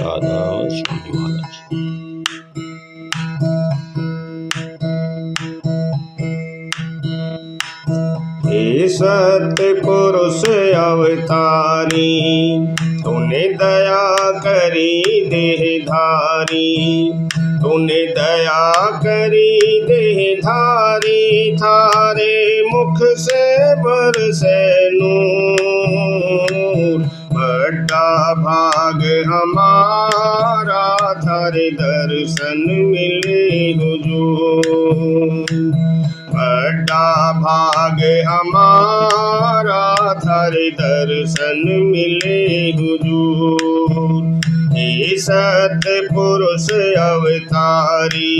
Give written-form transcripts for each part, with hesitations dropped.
राधा श्री महाराज। हे सतपुरुष अवतारी, तूने दया करी देहधारी, तूने दया करी देहधारी, थारे मुख से बरसे नूर, बड़ा भाग हमारा थारे दर्शन मिले हुजूर, बड़ा भाग हमारा थारे दर्शन मिले हुजूर। हे सतपुरुष अवतारी,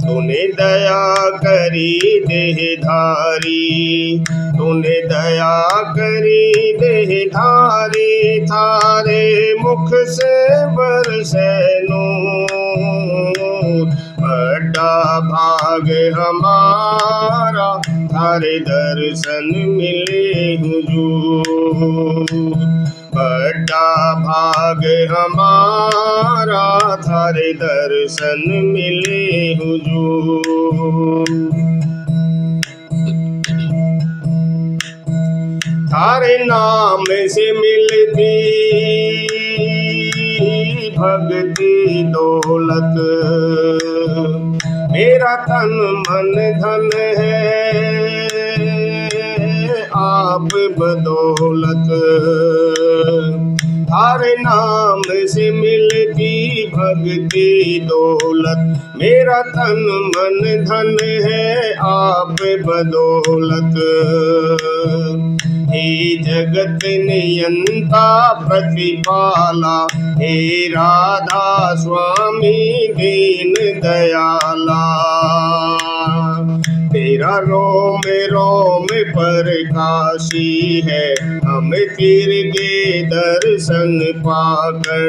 तूने दया करी देहधारी, तूने दया करी देहधारी, थारे मुख से बरसे नूर, बड़ा भाग हमारा थारे दर्शन मिले हुजूर, बड़ा भाग हमारा थारे दर्शन मिले हुजूर। थारे नाम से मिलती भक्ति दौलत, मेरा तन मन धन है आप बदौलत, थारे नाम से मिलती भक्ति दौलत, मेरा तन मन धन है आप बदौलत। हे जगत नियंता प्रतिपाला, हे राधा स्वामी दीन दयाला, तेरा रोम रोम प्रकाशी है हम तिरगे दर्शन पाकर,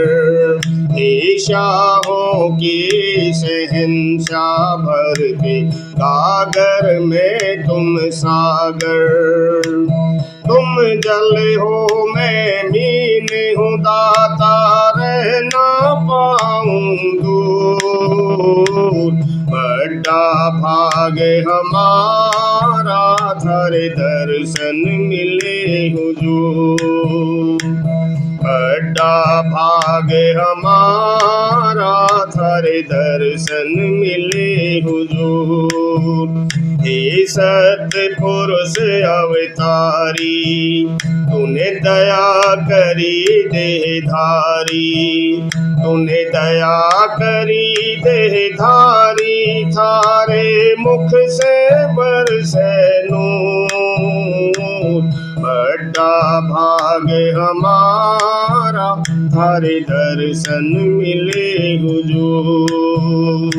हे शाहों की शहंशाह भरते गागर में तुम सागर, तुम जल हो मैं मीन हूँ दाता रह ना पाऊँ दूर, बड़ा भाग हमारा थारे दर्शन मिले हुजूर, बड़ा भाग हमारा थारे दर्शन मिले हुजूर। हे सतपुरुष अवतारी, तूने दया करी देहधारी, तूने दया करी देहधारी, थारे मुख से बरसे नूर, बड़ा भाग हमारा थारे दर्शन मिले हुजूर,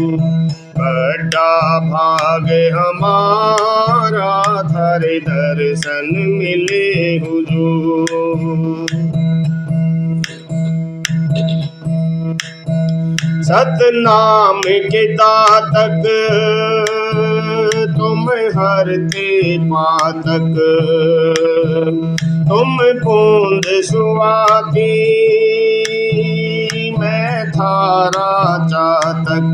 बड़ा भाग हमारा थारे दर्शन मिले हुजूर। सतनाम के दातक तुम हरते पातक, तुम बूंद सुहाती मैं थारा चातक,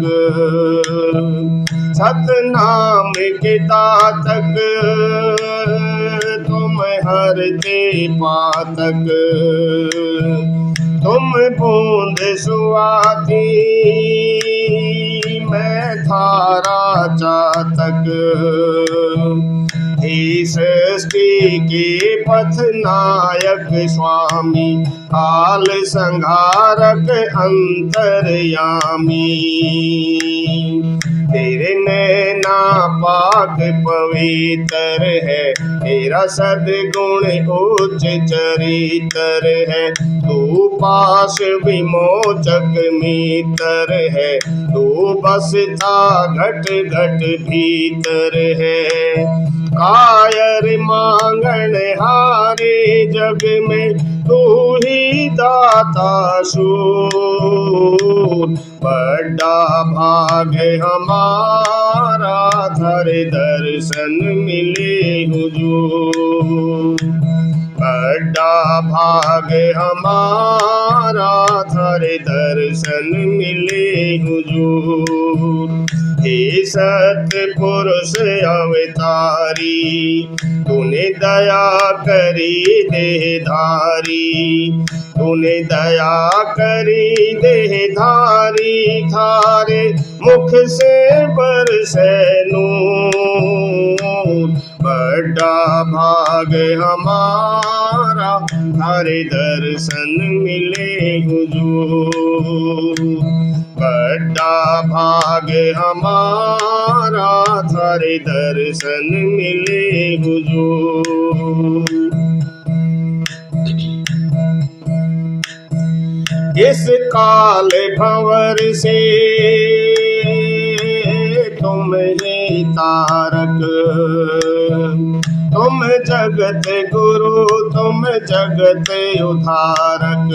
सतनाम के दातक तुम हरते पातक, तुम बूंद सुहाती मैं थारा चातक, हे सृष्टि के पथ नायक स्वामी, काल संहारक अंतर्यामी, तेरे नैना पाक पवित्र है, तेरा सद्गुण उच्च चरित्र है, तू पास विमोचक मित्र है, तू बसता घट घट भीतर है, कायर मांगन हारे जग में तू ही दाता शूर, बड़ा भाग हमारा थारे दर्शन मिले हुजूर, बड़ा भाग हमारा थारे दर्शन मिले हुजूर। हे सतपुरुष अवतारी तूने दया करी देहधारी, तूने दया करी देहधारी, थारे मुख से बरसे नूर। बड़ा भाग हमारा थारे दर्शन मिले हुजूर। बड़ा भाग हमारा थारे दर्शन मिले हुजूर। इस काल भंवर से तुम ही तारक, तुम जगत गुरु तुम जगत उद्धारक।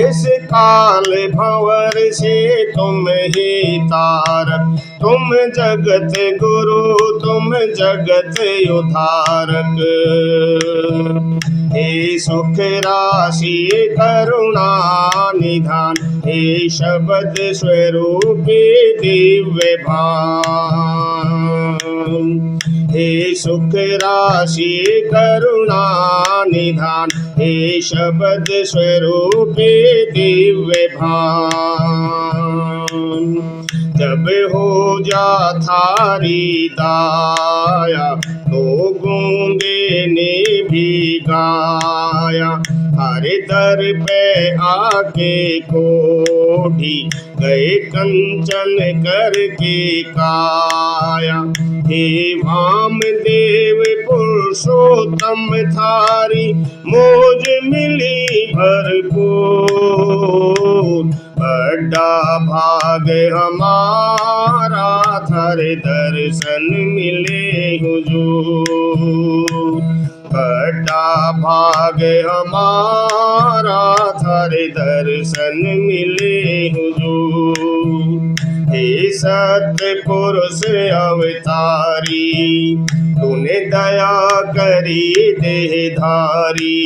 इस काल भंवर से तुम ही तारक, तुम जगत गुरु तुम जगत उद्धारक। हे सुख राशि करुणा निधान, हे शब्द स्वरूपी दिव्य भान। हे सुख राशि करुणा निधान, हे शब्द स्वरूपी दिव्य भान। जब हो जा थारी दाया तो गूंगे ने भी गाया। हरे दर पे आके कोढ़ी गए कंचन करके काया। हे वामदेव पुरुषोत्तम थारी मौज मिली भरपूर। बड़ा भाग हमारा थारे दर्शन मिले हुजूर। बड़ा भाग हमारा थारे दर्शन मिले हुजूर। हे सतपुरुष अवतारी तूने दया करी देहधारी,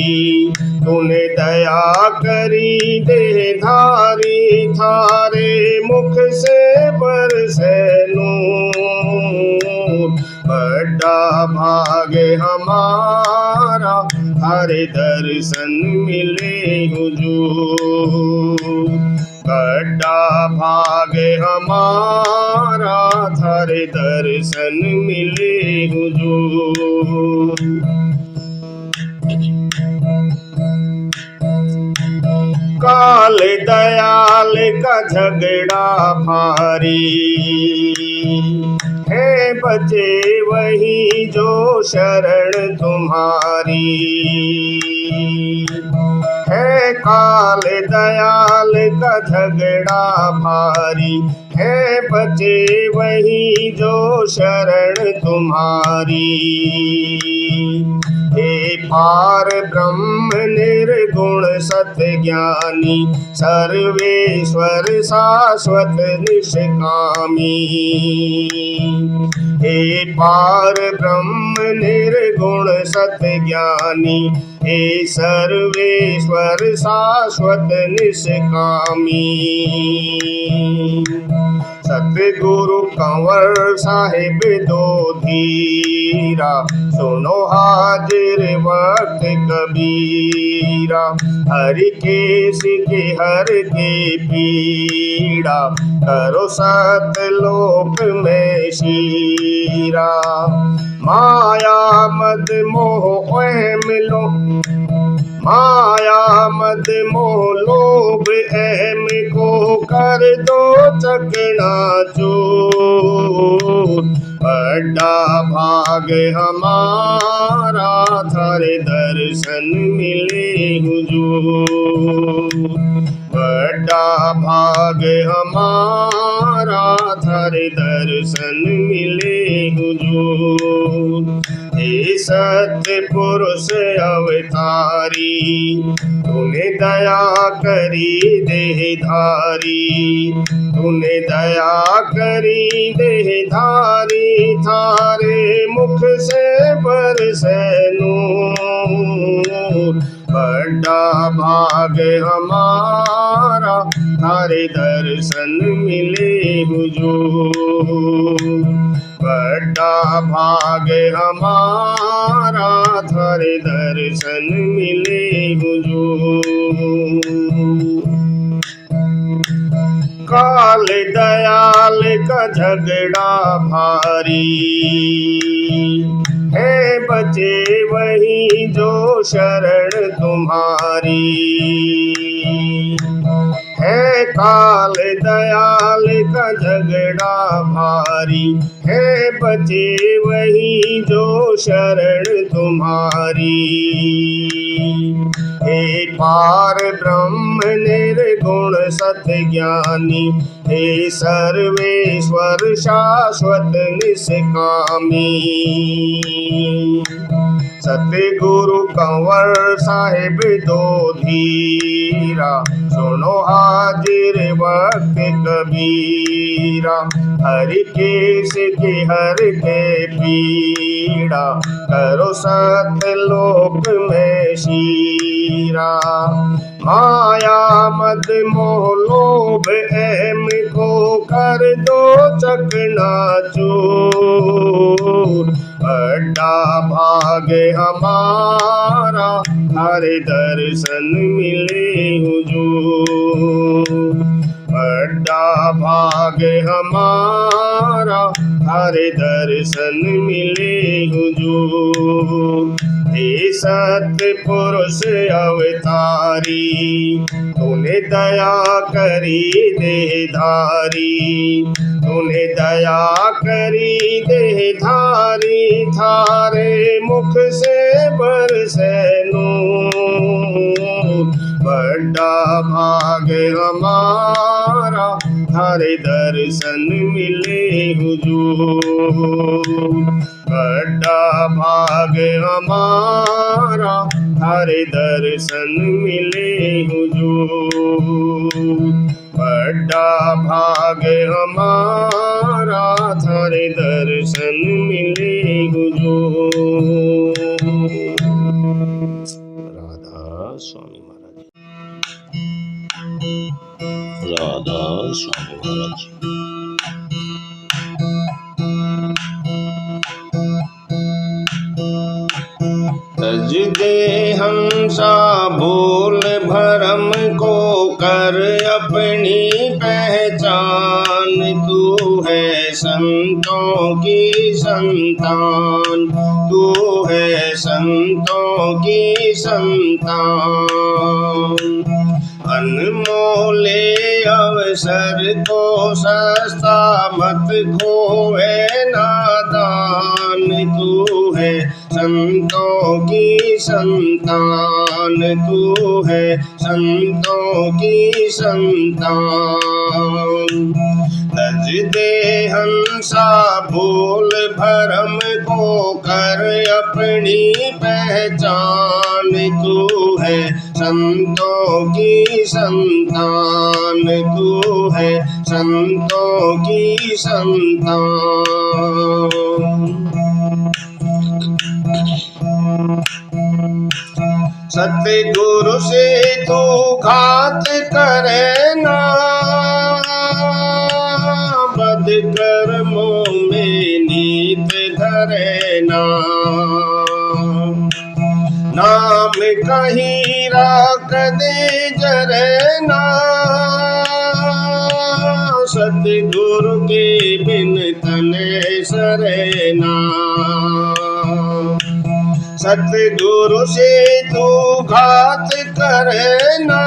तूने दया करी देहधारी, थारे मुख से बरसे नूर। बड़ा भाग हमारा थारे दर्शन मिले हुजूर। बड़ा भाग हमारा थारे दर्शन मिले हुजूर। काल दयाल का झगड़ा भारी है, बचे वही जो शरण तुम्हारी है। काल दयाल का झगड़ा भारी है, बचे वही जो शरण तुम्हारी। हे पार ब्रह्म निर्गुण सत्य ज्ञानी, सर्वेश्वर शाश्वत निष्कामी। हे पार ब्रह्म निर्गुण सत्य ज्ञानी, हे सर्वेश्वर शाश्वत निष्कामी। सतगुरु कंवर साहिब दो धीरा, सुनो हाजिर वक्त कबीरा। हरि के सिके हर के पीड़ा, करो सतलोक में शीरा। माया मद मोह मिलो, माया मद मोह लोभ अहम को कर दो चकनाचूर। बड़ा भाग हमारा थारे दर्शन मिले हुजूर। बड़ा भाग हमारा थारे दर्शन मिले हुजूर। हे सतपुरुष अवतारी तूने दया करी देहधारी, तूने दया करी देहधारी, थारे मुख से बरसे नूर। बड़ा भाग हमारा थारे दर्शन मिले हुजूर। बड़ा भाग हमारा थारे दर्शन मिले हुजूर। काल दयाल का झगड़ा भारी है, बचे वही जो शरण तुम्हारी है। काल दयाल का झगड़ा भारी है, बचे वही जो शरण तुम्हारी। हे पार ब्रह्म निर्गुण सत्य ज्ञानी, हे सर्वेश्वर शाश्वत निष्कामी। सतगुरु कंवर साहिब दो धीरा, सुनो हाजिर वक्त कबीरा। हरि केश के हर के पीड़ा, करो सतलोक में शीरा। माया मद मोह लोभ अहम को कर दो चकनाचूर। बड़ा भाग हमारा थारे दर्शन मिले हुजूर। बड़ा भाग हमारा थारे दर्शन मिले हुजूर। हे सतपुरुष अवतारी, तूने दया करी देहधारी। तूने दया करी देहधारी, थारे मुख से बरसे नूर। बड़ा भाग हमारा थारे दर्शन मिले हुजूर। बड़ा भाग हमारा थारे दर्शन मिले हुजूर। बड़ा भाग हमारा थारे दर्शन मिले हुजूर। राधा स्वामी महाराज। राधा स्वामी महाराज। तज दे हंसा भूल भरम को, कर अपनी पहचान। तू है संतों की संतान, तू है संतों की संतान। अनमोले अवसर को सस्ता मत खोए नादान। तू है संतों की संतान, तू है संतों की संतान। तज दे हंसा भूल भरम को, कर अपनी पहचान। तू है संतों की संतान, तू है संतों की संतान। सतगुरु से तू घात करे ना, बद कर्मों में नीत धरे ना। नाम कहीं राख दे जरे ना, सतगुरु के बिन तने सरे ना। सतगुरु से तू घात करे ना,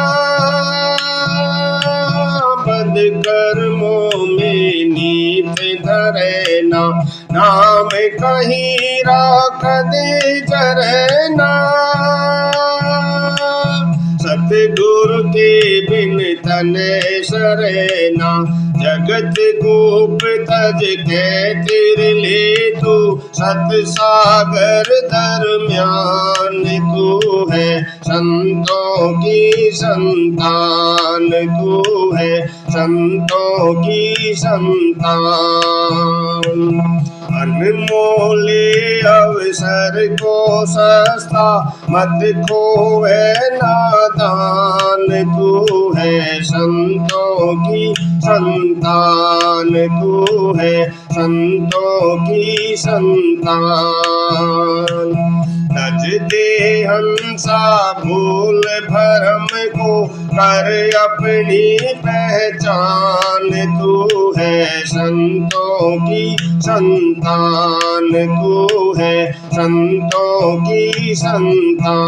बद कर्मों में नीत धरे ना। नाम कहीं राख दे जरे ना, सतगुरु के बिन तने सरे ना। जगत गोप तज के तिरले तू, सत सागर दरम्यान। तू है संतों की संतान, तू है संतों की संतान। अनमोले अवसर को सस्ता मत खोए नादान। तू है संतों की संतान, तू है संतों की संतान। तज दे हंसा भूल भरम को कर अपनी पहचान। तू है संतों की संतान, तू है संतों की संतान।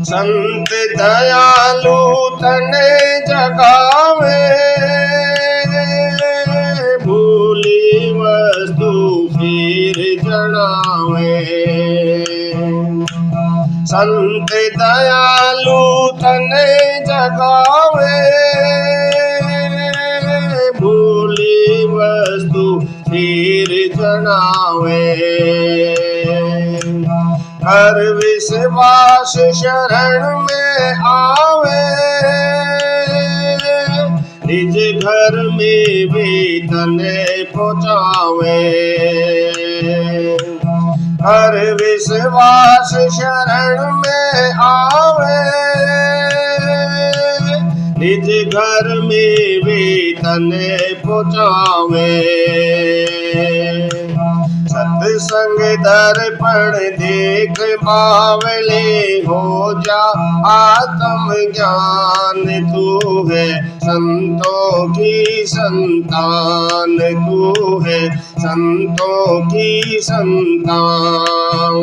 संत दयालु तने जगावे, भूली वस्तु फिर जणावे। संत दयालु तने जगावे, भूली वस्तु फिर जणावे। हर विश्वास शरण में आवे, निज घर में वेदन पहुँचावे। हर विश्वास शरण में आवे, निज घर में वेदन पहुँचावे। सत्संग दर्पण देख बावले हो जा आत्म ज्ञान। तू है संतों की संतान, तू है संतों की संतान।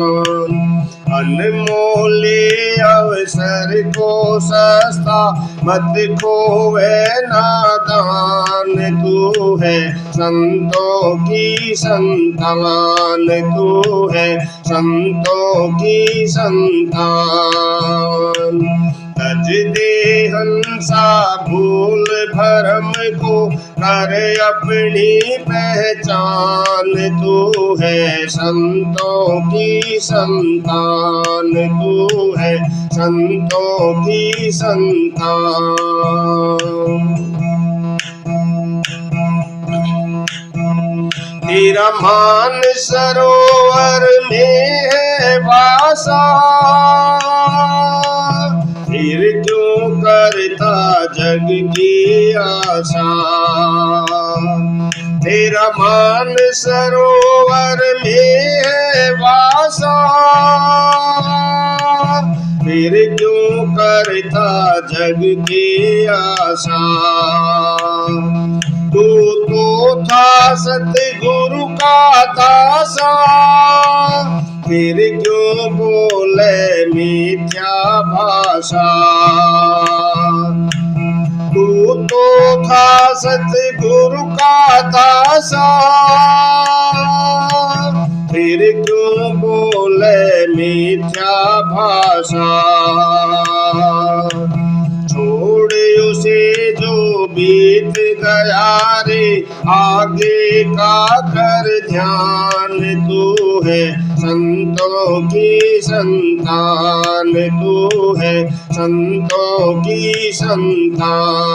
अनमोले अवसर को सस्ता मत खोए नादान। तू है संतों की संतान, तू है संतों की संतान। तज दे हंसा भूल भरम को कर अपनी पहचान। तू है संतों की संतान, तू है संतों की संतान। तेरा मान सरोवर में है वासा, फिर क्यों करता जग की आशा। तेरा मान सरोवर में है वासा, फिर क्यों करता जग की आशा। तू तो था सतगुरु का दासा, फिर क्यों बोले मिथ्या भाषा। तू तो था सतगुरु का दासा, फिर क्यों बोले मिथ्या भाषा। छोड़ उसे जो बीत गया रे, आगे का कर ध्यान। तू है संतों की संतान, तू है संतों की संतान।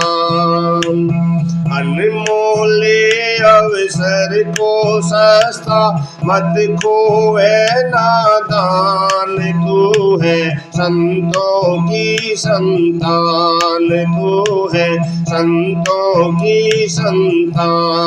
अनमोले अवसर को सस्ता मत खोए नादान। तू है संतों की संतान, तू है संतों की संतान।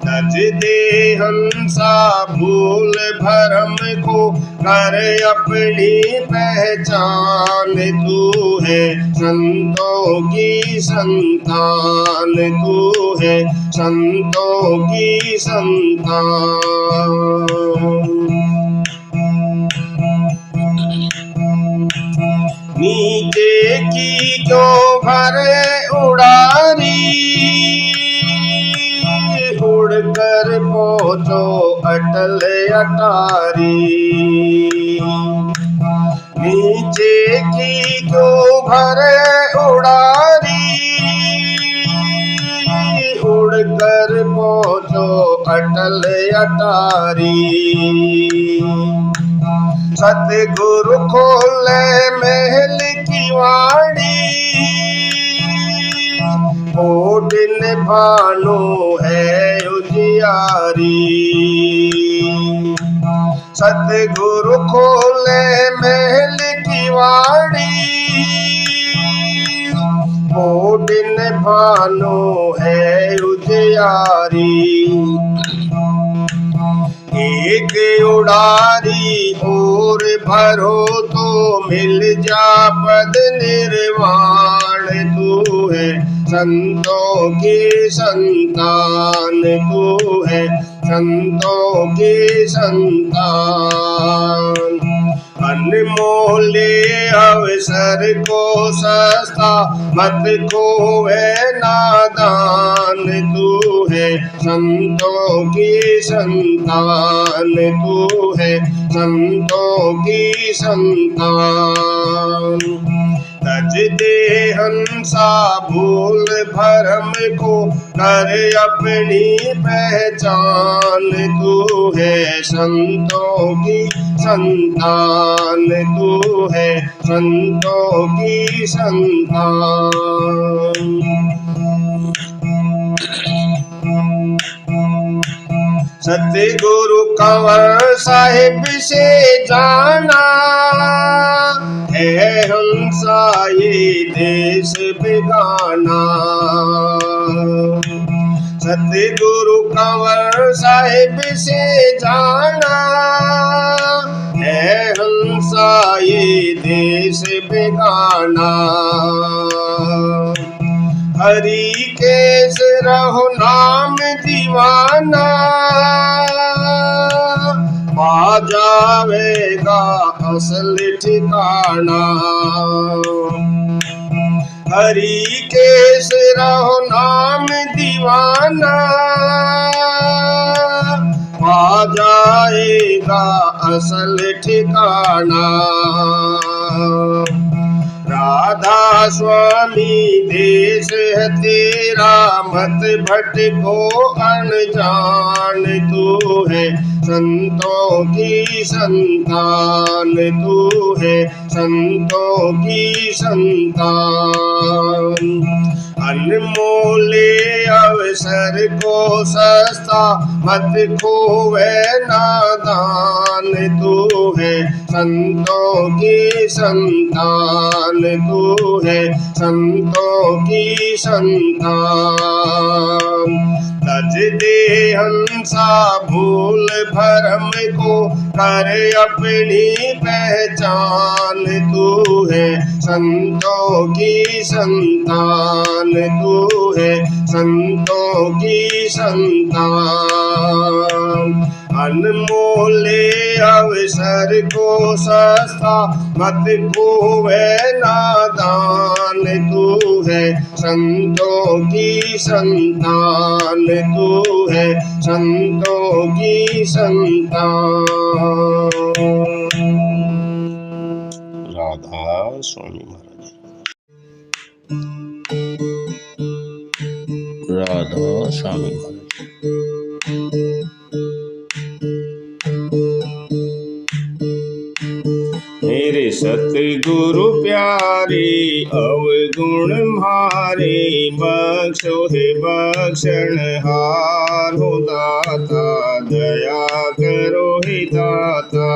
तज दे हंसा भूल भरम को कर अपनी पहचान। तू है संतों की संतान, तू है संतों की संतान। नीचे की क्यों भरे उड़ारी, उड़कर पहुँचो अटल अटारी। नीचे की क्यों भरे उड़ारी, उड़कर पहुँचो अटल अटारी। सतगुरु खोले महल की वाड़ी, वो दिन भानु है उजियारी। सतगुरु खोले महल की वाड़ी, वो दिन भानु है उजियारी। एक उड़ारी और भरो तो मिल जा पद निर्वाण। तू है संतों की संतान, तू है संतों की संतान। अनमोले अवसर को सस्ता मत खोवे नादान। तू है संतों की संतान, तू है संतों की संतान। तज दे हंसा भूल भरम को कर अपनी पहचान। तू है संतों की संतान, तू है संतों की संतान। सतगुरु कंवर साहिब से जाना है हंसा ये देश बेगाना। सतगुरु कंवर साहिब से जाना है हंसा ये देश बेगाना। हरि केस रहो नाम दीवाना, पा जावेगा असल ठिकाना। हरि केस रहो नाम दीवाना, पा जाएगा असल ठिकाना। राधा स्वामी देश है तेरा मत भटको अनजान। तू है संतों की संतान, तू है संतों की संतान। अनमोले अवसर को सस्ता मत खोवे नादान। तू है संतों की संतान, तू है संतों की संतान। तज दे हंसा भूल भरम को कर अपनी पहचान। तू है संतों की संतान, तू है संतों की संतान। अनमोले अवसर को सस्ता मत खोवे नादान। तू है संतों की संतान, तू है संतों की संतान। राधा स्वामी महाराज। राधा स्वामी महाराज। मेरे सतगुरु प्यारे अवगुण मारे, बख्शो हे बख्शण हार हो दाता, दया करो हे दाता।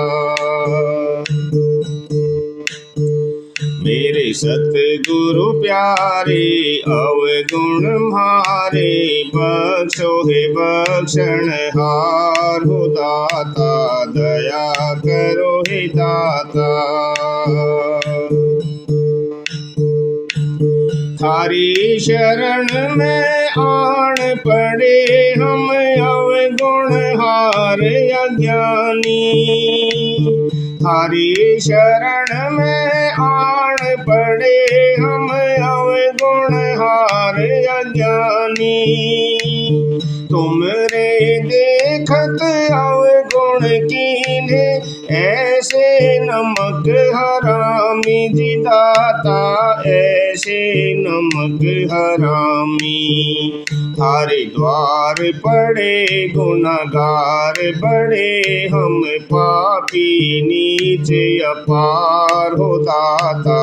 मेरे सतगुरु प्यारे अवगुण मारे, बख्शो हे बख्शण हार हो दाता, दया करो हे दाता। थारी शरण में आन पड़े हम अवगुण हार अज्ञानी। थारी शरण में आन पड़े हम अवगुण हार अज्ञानी। तुमरे देखत अवगुण कीन्हे, ऐसे नमक हरामी जी दाता, ऐसे नमक हरामी। थारे द्वार पड़े गुनहगार बड़े, हम पापी नीचे अपार हो दाता,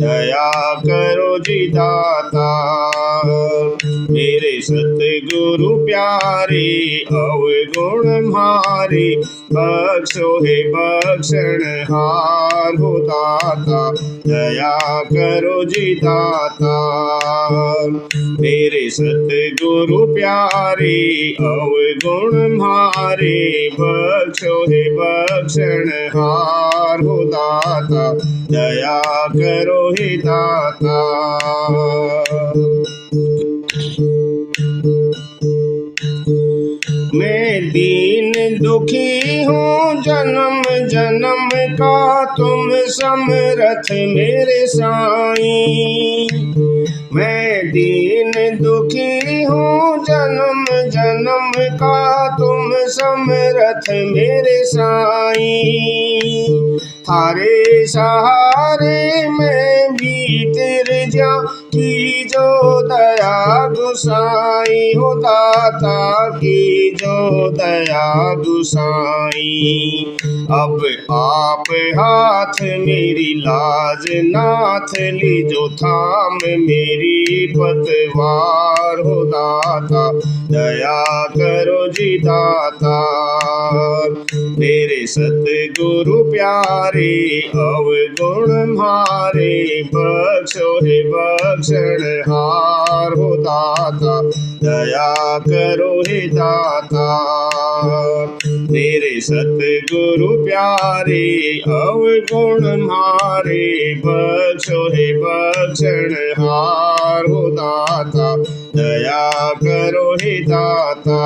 दया करो जी दाता। मेरे सतगुरु प्यारे अवगुण मारे, बख्शो हे बख्शनहार हो दाता, दया करो जी दाता। मेरे सतगुरु प्यारे अवगुण मारे, बख्शो हे बख्शनहार हो दाता, दया करो हे दाता। मैं दीन दुखी हूँ जन्म जन्म का, तुम समरथ मेरे साईं। मैं दीन दुखी हूँ जन्म जन्म का, तुम समरथ मेरे साईं। थारे सहारे मैं भी तिर जाऊं, की जो दया गुसाई हो दाता, की जो दया गुसाई। अब आप हाथ मेरी लाज नाथ, लीजो थाम मेरी पतवार हो दाता, दया करो जी दाता। मेरे सतगुरु प्यारे अवगुण मारे, बख्शो हे बख्शनहार हो दाता, दया करो हे दाता। मेरे सतगुरु प्यारे अवगुण मारे, बख्शो हे बख्शनहार हो दाता, दया करो हे दाता।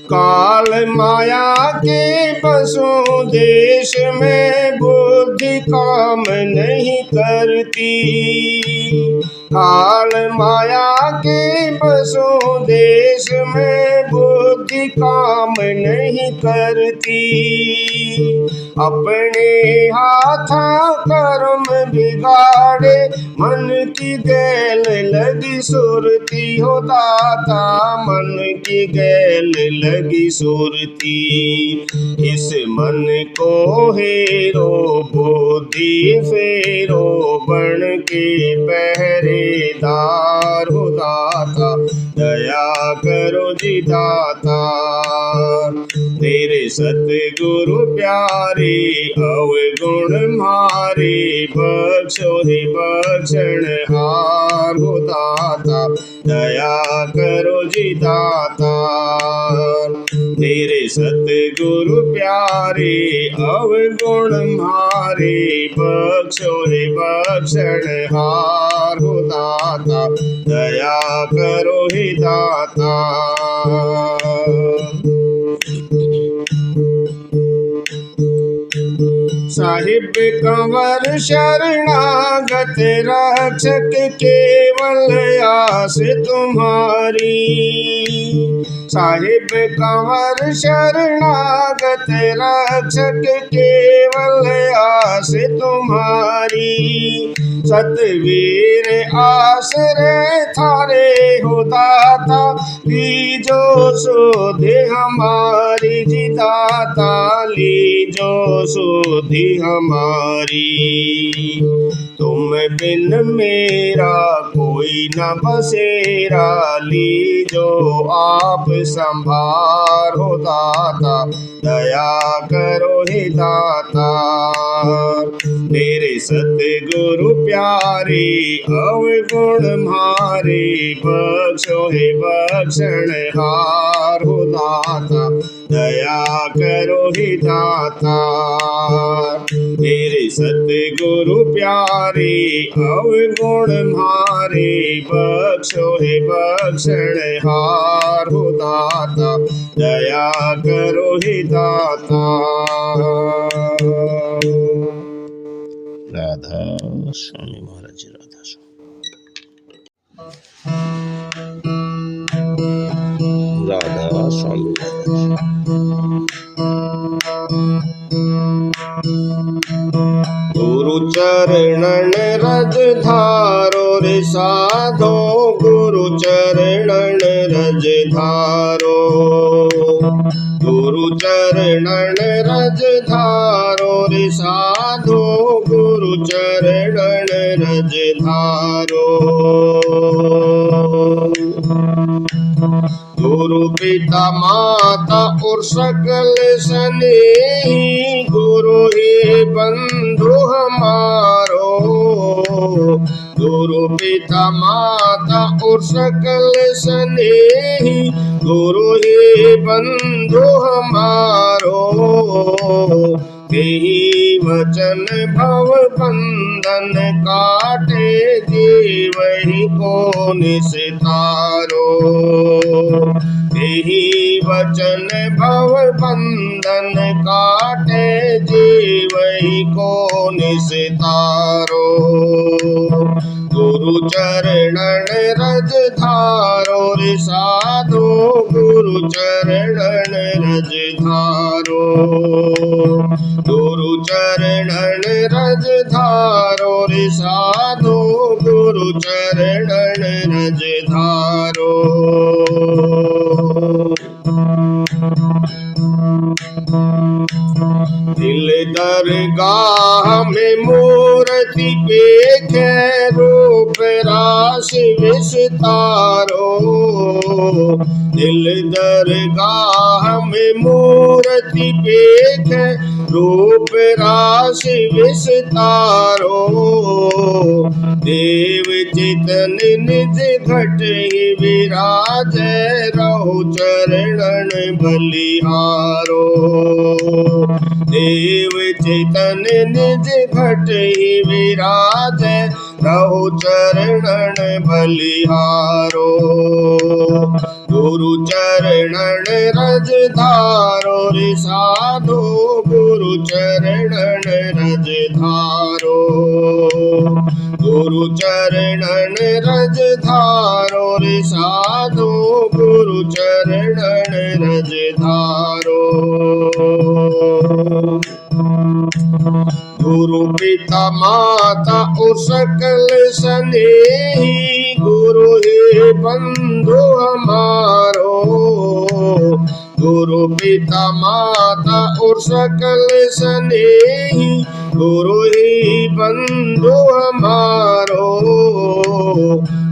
काल माया के बसों देश में बुद्धि काम नहीं करती, काल माया के बसों देश में बुद्धि काम नहीं करती। अपने हाथा कर्म बिगाड़े, मन की गैल लगी सुरती हो दाता, मन की गैल लगी सुरती। इस मन को हेरो बुद्धि फेरो, बन के पहरेदार हो दाता, दया करो जी दाता। मेरे सतगुरु प्यारे अवगुण मारे, बख्शो हे बख्शनहार हो दाता, दया करो जी दाता। मेरे सतगुरु प्यारे अवगुण मारे, बख्शो हे बख्शनहार हो दाता, दया करो हे दाता। साहिब कंवर शरणागत रक्षक, केवल आस तुम्हारी। साहिब कंवर शरणागत रक्षक, केवल आस तुम्हारी। सतवीर आश्रय थारे हो दाता, लीजो सुधि हमारी जी दाता, लीजो सुधि हमारी। तुम बिन मेरा कोई न बसेरा, लीजो आप संभार हो दाता, दया करो हे दाता। मेरे सतगुरु प्यारे अवगुण मारे, बख्शो हे बख्शनहार हो दाता, दया करो हे दाता। मेरे सतगुरु प्यारे अवगुण मारे, बख्शो हे बख्शनहार हो दाता, दया करो हे दाता। राधा स्वामी महाराज जी, राधा स्वामी, राधा स्वामी गुरु चरणन रज धारो रे साधो, गुरु चरणन रज धारो। गुरु चरणन रज धारो रे साधो, गुरु चरणन रज धारो। गुरु पिता माता और सकल स्नेही, गुरु ही बंधु हमारो। गुरु पिता माता और सकल स्नेही, गुरु ही बंधु हमारो। यही वचन भव बंधन काटे, जीवहि को निस्तारो। यही वचन भव बंधन काटे, जीवहि को निस्तारो। गुरु चरणन रज धारो रे साधो, गुरु चरणन रज धारो। गुरु चरणन रज धारो रे साधो, गुरु चरणन रज धारो। दिल दरगाह में मूर्ति पेखे, रूप राशि विस्तारो। दिल दरगाह में मूर्ति पेखे, रूप राशि विस्तारो। देव चितन निज घट ही विराज, रहो चरणन बलिहारो। देव चैतन निज घट ही विराज, रहो चरणन बलिहारो। गुरु चरणन रज धारो रे साधो, गुरु चरणन रज धारो। गुरु चरणन रज धारो रे साधो, गुरु चरणन रज धारो। गुरु पिता माता और सकल स्नेही, गुरु ही बंधु हमारो। गुरु पिता माता और सकल स्नेही, गुरु ही बंधु हमारो।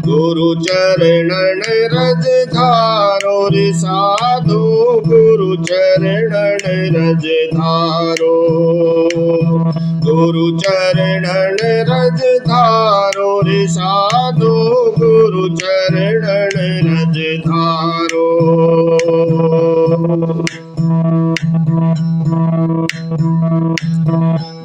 गुरु चरणन रज धारो रे साधो, गुरु चरणन रज धारो। गुरु चरणन रज धारो रे साधो, गुरु चरणन रज धारो।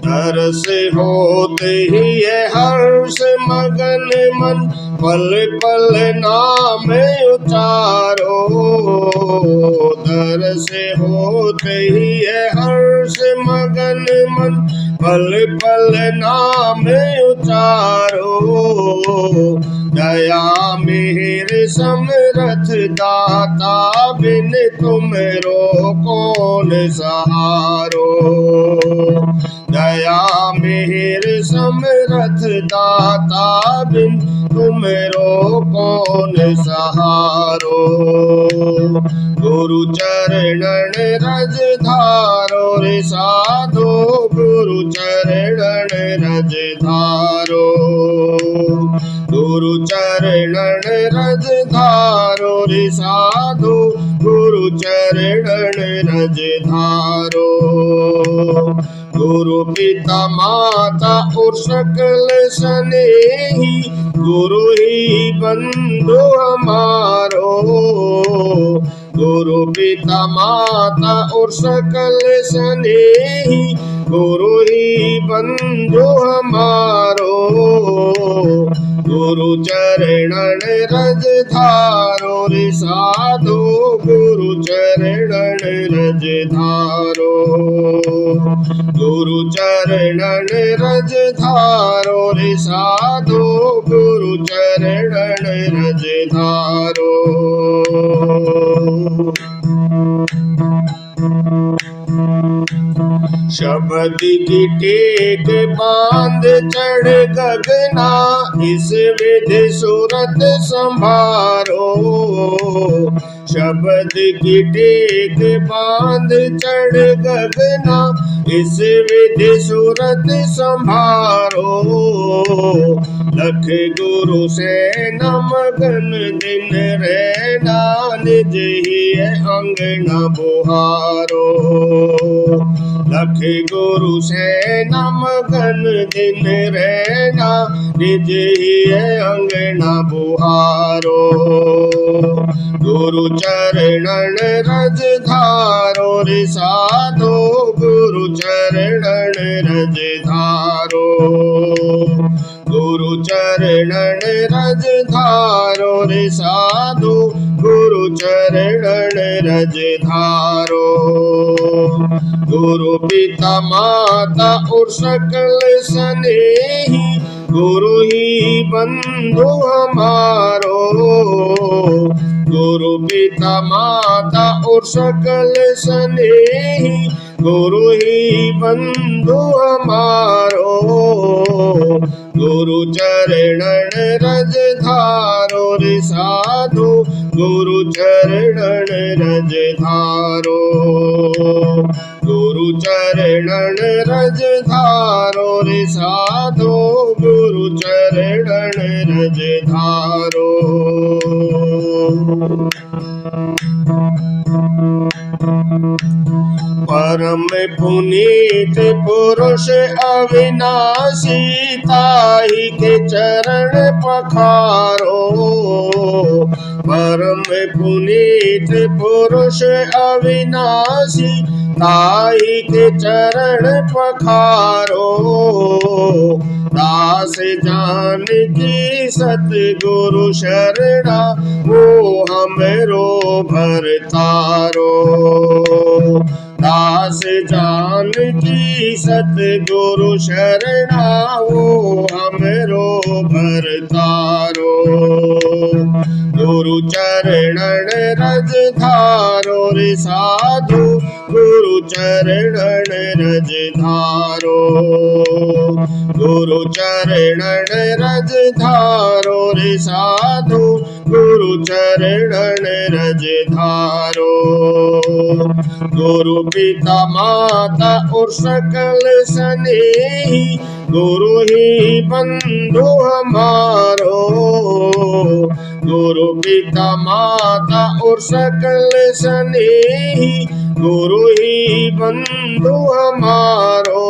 दर्श होते ही है हर्ष मगन मन, पल पल नाम उचारो। दर्श होते ही है हर्ष मगन मन, पल पल नाम उचारो। दया मेहर समरथ दाता, बिन तुमरो कौन सहारो। दया मेहर समरथ दाता, बिन तुमरो कौन सहारो। गुरु चरणन रज धारो रे साधो, गुरु चरणन रज धारो। गुरु चरणन रज धारो रे साधो, गुरु चरणन रज धारो। गुरु पिता माता और सकल स्नेही, गुरु ही बंधु हमारो। गुरु पिता माता और सकल स्नेही, गुरु ही बंधु हमारो। गुरु चरणन रज धारो रे साधो, गुरु चरणन रज धारो। गुरु चरणन रज धारो रे साधो, गुरु चरणन रज धारो। शब्द की टेक बांध चढ़ गगना, इस विधि सूरत संभारो। शब्द की टेक बांध चढ़ गगना, इस विधि सूरत संभारो। लख गुरु से नमगन दिन रहना, निज ही अंगना बुहारो। लख गुरु से नमगन दिन रहना, निज ही अंगना बुहारो। गुरु चरणन रज धारो रे साधो, गुरु चरणन रज धारो। गुरु चरणन रज धारो रे साधो, गुरु चरणन रज धारो। गुरु पिता माता और सकल स्नेही, गुरु ही बंधु हमारो। गुरु पिता माता और सकल स्नेही, गुरु ही बंधु हमारो। गुरु चरणन रज धारो रे साधु, गुरु चरणन रज धारो। गुरु चरणन रज धारो रे साधु, गुरु चरणन रज धारो। परम पुनीत पुरुष अविनाशी, ताहि के चरण पखारो। परम पुनीत पुरुष अविनाशी, ताहि के चरण पखारो। दास जानकी सतगुरु शरणा, वो हमरो भरतारो। दास जानकी सतगुरु शरणा, वो हमरो भरतारो। गुरु चरणन रज धारो रे साधु, गुरु चरणन रज धारो। गुरु चरणन रज धारो रे साधु, गुरु चरणन रज धारो। गुरु पिता माता और सकल स्नेही, गुरु ही बंधु हमारो। गुरु पिता माता और सकल स्नेही, गुरु ही बंधु हमारो।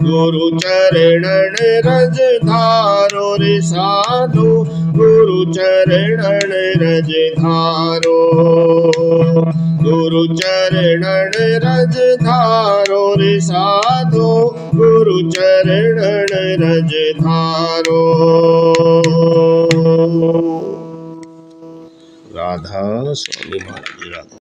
गुरु चरणन रज धारो रे साधु, गुरु चरणन रज धारो। गुरु चरणन रज धारो रे साधु, गुरु चरणन रज धारो। राधा स्वामी महाराज राधा।